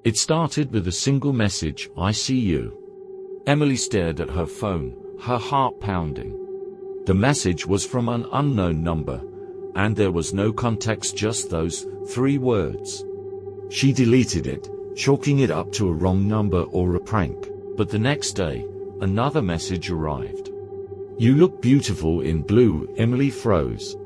It started with a single message, "I see you." Emily stared at her phone, her heart pounding. The message was from an unknown number, and there was no context, just those 3 words. She deleted it, chalking it up to a wrong number or a prank. But the next day, another message arrived. "You look beautiful in blue." Emily froze.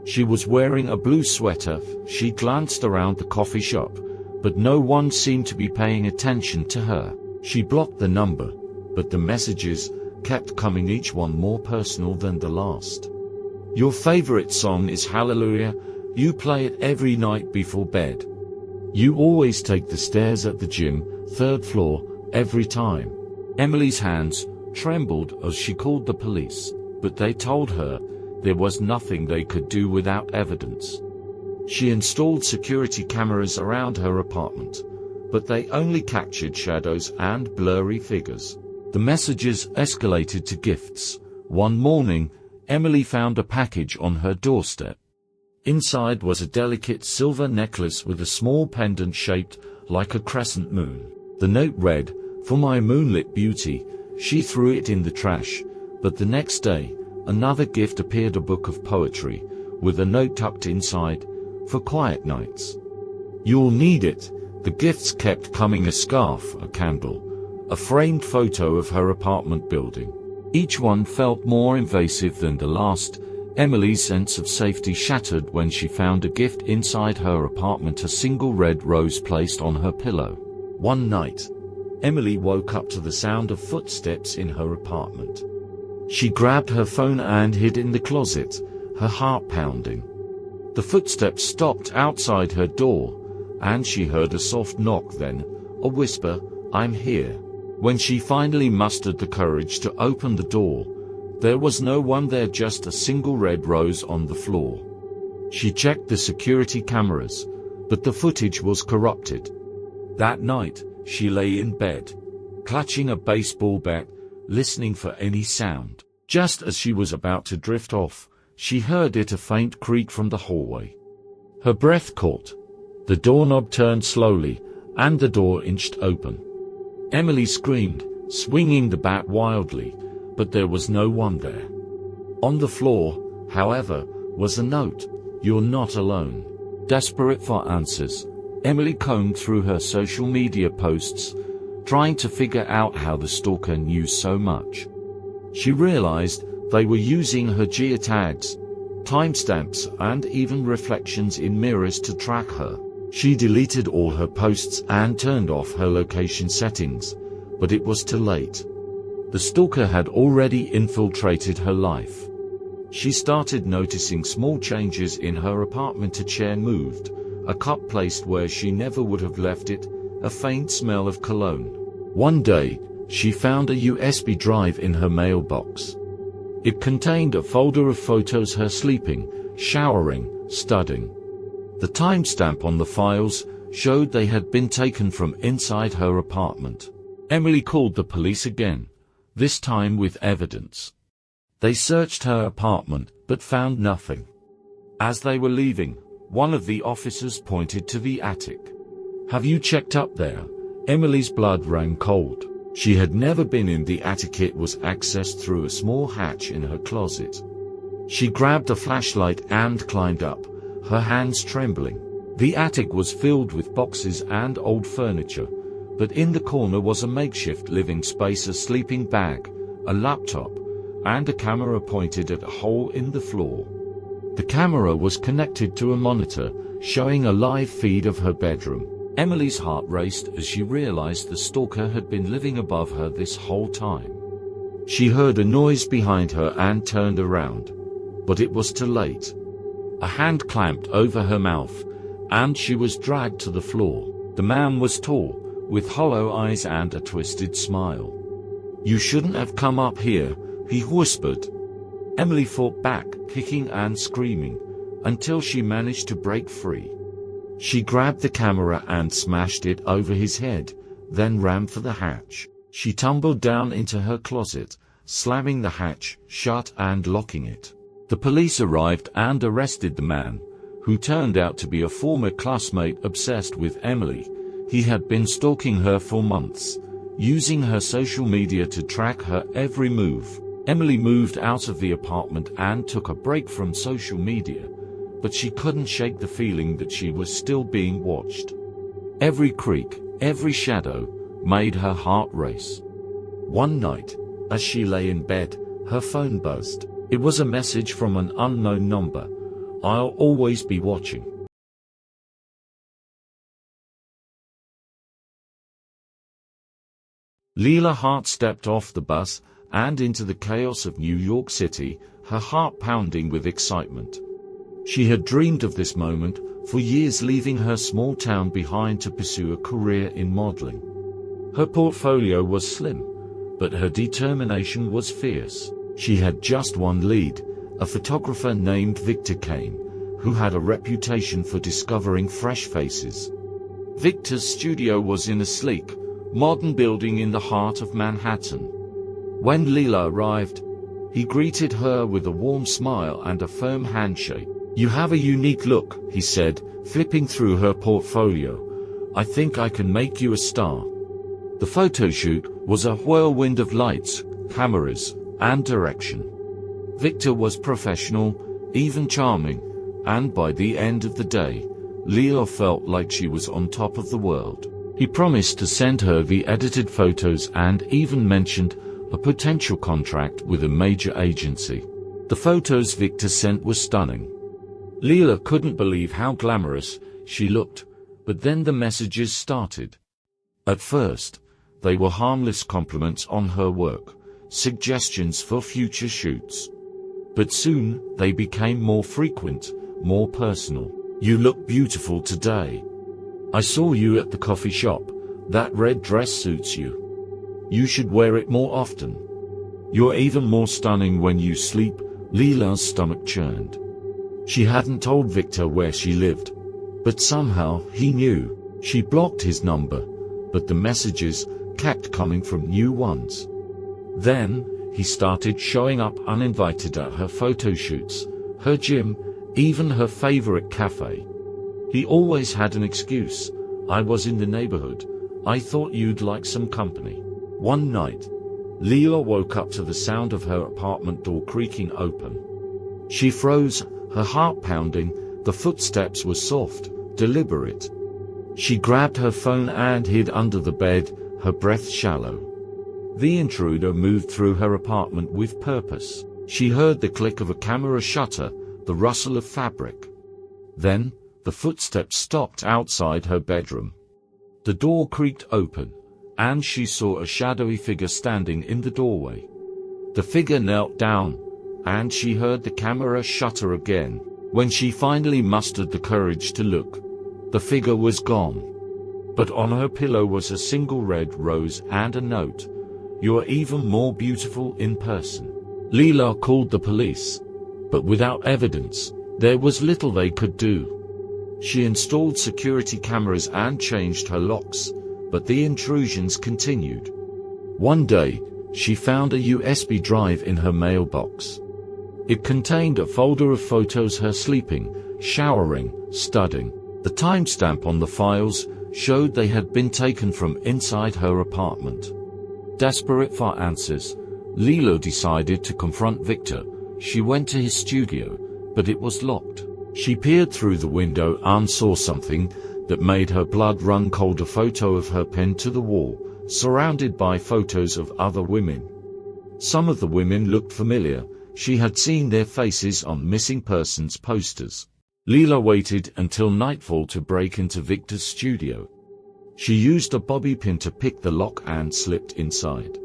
She was wearing a blue sweater. She glanced around the coffee shop, but no one seemed to be paying attention to her. She blocked the number, but the messages kept coming, each one more personal than the last. "Your favorite song is Hallelujah. You play it every night before bed. You always take the stairs at the gym, 3rd floor, every time." Emily's hands trembled as she called the police, but they told her there was nothing they could do without evidence. She installed security cameras around her apartment, but they only captured shadows and blurry figures. The messages escalated to gifts. One morning, Emily found a package on her doorstep. Inside was a delicate silver necklace with a small pendant shaped like a crescent moon. The note read, "For my moonlit beauty." She threw it in the trash, but the next day, another gift appeared, a book of poetry, with a note tucked inside, "For quiet nights. You'll need it." The gifts kept coming: a scarf, a candle, a framed photo of her apartment building. Each one felt more invasive than the last. Emily's sense of safety shattered when she found a gift inside her apartment, a single red rose placed on her pillow. One night, Emily woke up to the sound of footsteps in her apartment. She grabbed her phone and hid in the closet, her heart pounding. The footsteps stopped outside her door, and she heard a soft knock, then a whisper, "I'm here." When she finally mustered the courage to open the door, there was no one there, just a single red rose on the floor. She checked the security cameras, but the footage was corrupted. That night, she lay in bed, clutching a baseball bat, listening for any sound. Just as she was about to drift off, she heard a faint creak from the hallway. Her breath caught. The doorknob turned slowly, and the door inched open. Emily screamed, swinging the bat wildly, but there was no one there. On the floor, however, was a note, "You're not alone." Desperate for answers, Emily combed through her social media posts, trying to figure out how the stalker knew so much. She realized they were using her geotags, timestamps, and even reflections in mirrors to track her. She deleted all her posts and turned off her location settings, but it was too late. The stalker had already infiltrated her life. She started noticing small changes in her apartment: a chair moved, a cup placed where she never would have left it, a faint smell of cologne. One day, she found a USB drive in her mailbox. It contained a folder of photos: her sleeping, showering, studying. The timestamp on the files showed they had been taken from inside her apartment. Emily called the police again, this time with evidence. They searched her apartment, but found nothing. As they were leaving, one of the officers pointed to the attic. "Have you checked up there?" Emily's blood ran cold. She had never been in the attic. It was accessed through a small hatch in her closet. She grabbed a flashlight and climbed up, her hands trembling. The attic was filled with boxes and old furniture, but in the corner was a makeshift living space: a sleeping bag, a laptop, and a camera pointed at a hole in the floor. The camera was connected to a monitor, showing a live feed of her bedroom. Emily's heart raced as she realized the stalker had been living above her this whole time. She heard a noise behind her and turned around, but it was too late. A hand clamped over her mouth, and she was dragged to the floor. The man was tall, with hollow eyes and a twisted smile. "You shouldn't have come up here," he whispered. Emily fought back, kicking and screaming, until she managed to break free. She grabbed the camera and smashed it over his head, then ran for the hatch. She tumbled down into her closet, slamming the hatch shut and locking it. The police arrived and arrested the man, who turned out to be a former classmate obsessed with Emily. He had been stalking her for months, using her social media to track her every move. Emily moved out of the apartment and took a break from social media, but she couldn't shake the feeling that she was still being watched. Every creak, every shadow, made her heart race. One night, as she lay in bed, her phone buzzed. It was a message from an unknown number. "I'll always be watching." Lila Hart stepped off the bus and into the chaos of New York City, her heart pounding with excitement. She had dreamed of this moment for years, leaving her small town behind to pursue a career in modeling. Her portfolio was slim, but her determination was fierce. She had just one lead, a photographer named Victor Kane, who had a reputation for discovering fresh faces. Victor's studio was in a sleek, modern building in the heart of Manhattan. When Lila arrived, he greeted her with a warm smile and a firm handshake. "You have a unique look," he said, flipping through her portfolio. "I think I can make you a star." The photo shoot was a whirlwind of lights, cameras, and direction. Victor was professional, even charming, and by the end of the day, Lila felt like she was on top of the world. He promised to send her the edited photos and even mentioned a potential contract with a major agency. The photos Victor sent were stunning. Lila couldn't believe how glamorous she looked, but then the messages started. At first, they were harmless compliments on her work, suggestions for future shoots. But soon, they became more frequent, more personal. "You look beautiful today. I saw you at the coffee shop. That red dress suits you. You should wear it more often. You're even more stunning when you sleep." Lila's stomach churned. She hadn't told Victor where she lived, but somehow he knew. She blocked his number, but the messages kept coming from new ones. Then, he started showing up uninvited at her photo shoots, her gym, even her favorite cafe. He always had an excuse. "I was in the neighborhood. I thought you'd like some company." One night, Lila woke up to the sound of her apartment door creaking open. She froze, her heart pounding. The footsteps were soft, deliberate. She grabbed her phone and hid under the bed, her breath shallow. The intruder moved through her apartment with purpose. She heard the click of a camera shutter, the rustle of fabric. Then, the footsteps stopped outside her bedroom. The door creaked open, and she saw a shadowy figure standing in the doorway. The figure knelt down, and she heard the camera shutter again. When she finally mustered the courage to look, the figure was gone. But on her pillow was a single red rose and a note. "You are even more beautiful in person." Lila called the police, but without evidence, there was little they could do. She installed security cameras and changed her locks, but the intrusions continued. One day, she found a USB drive in her mailbox. It contained a folder of photos her sleeping, showering, studying. The timestamp on the files showed they had been taken from inside her apartment. Desperate for answers, Lila decided to confront Victor. She went to his studio, but it was locked. She peered through the window and saw something that made her blood run cold. A photo of her pinned to the wall, surrounded by photos of other women. Some of the women looked familiar. She had seen their faces on missing persons posters. Lila waited until nightfall to break into Victor's studio. She used a bobby pin to pick the lock and slipped inside.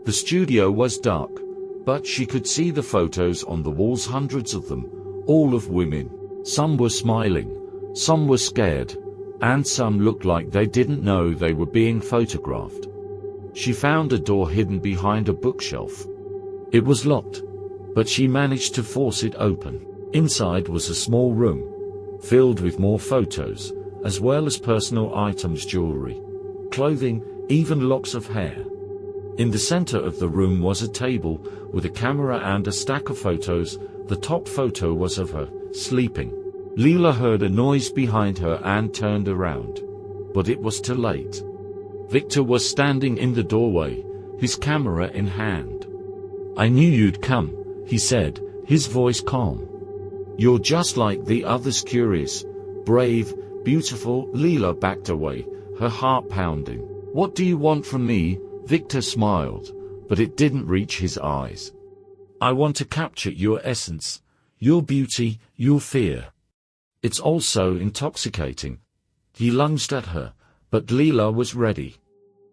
The studio was dark, but she could see the photos on the walls, hundreds of them, all of women. Some were smiling, some were scared, and some looked like they didn't know they were being photographed. She found a door hidden behind a bookshelf. It was locked, but she managed to force it open. Inside was a small room, filled with more photos, as well as personal items, jewelry, clothing, even locks of hair. In the center of the room was a table with a camera and a stack of photos. The top photo was of her, sleeping. Lila heard a noise behind her and turned around. but it was too late. Victor was standing in the doorway, his camera in hand. "I knew you'd come," he said, his voice calm. "You're just like the others, curious, brave, beautiful." Lila backed away, her heart pounding. "What do you want from me?" Victor smiled, but it didn't reach his eyes. "I want to capture your essence, your beauty, your fear. It's all so intoxicating." He lunged at her, but Lila was ready.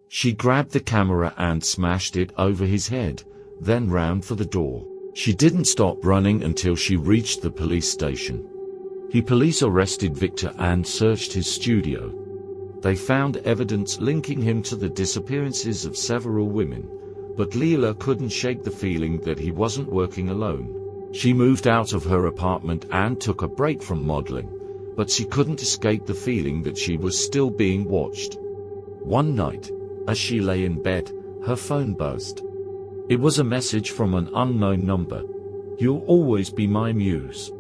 She grabbed the camera and smashed it over his head, then ran for the door. She didn't stop running until she reached the police station. Police arrested Victor and searched his studio. They found evidence linking him to the disappearances of several women, but Lila couldn't shake the feeling that he wasn't working alone. She moved out of her apartment and took a break from modeling, but she couldn't escape the feeling that she was still being watched. One night, as she lay in bed, her phone buzzed. It was a message from an unknown number. "You'll always be my muse.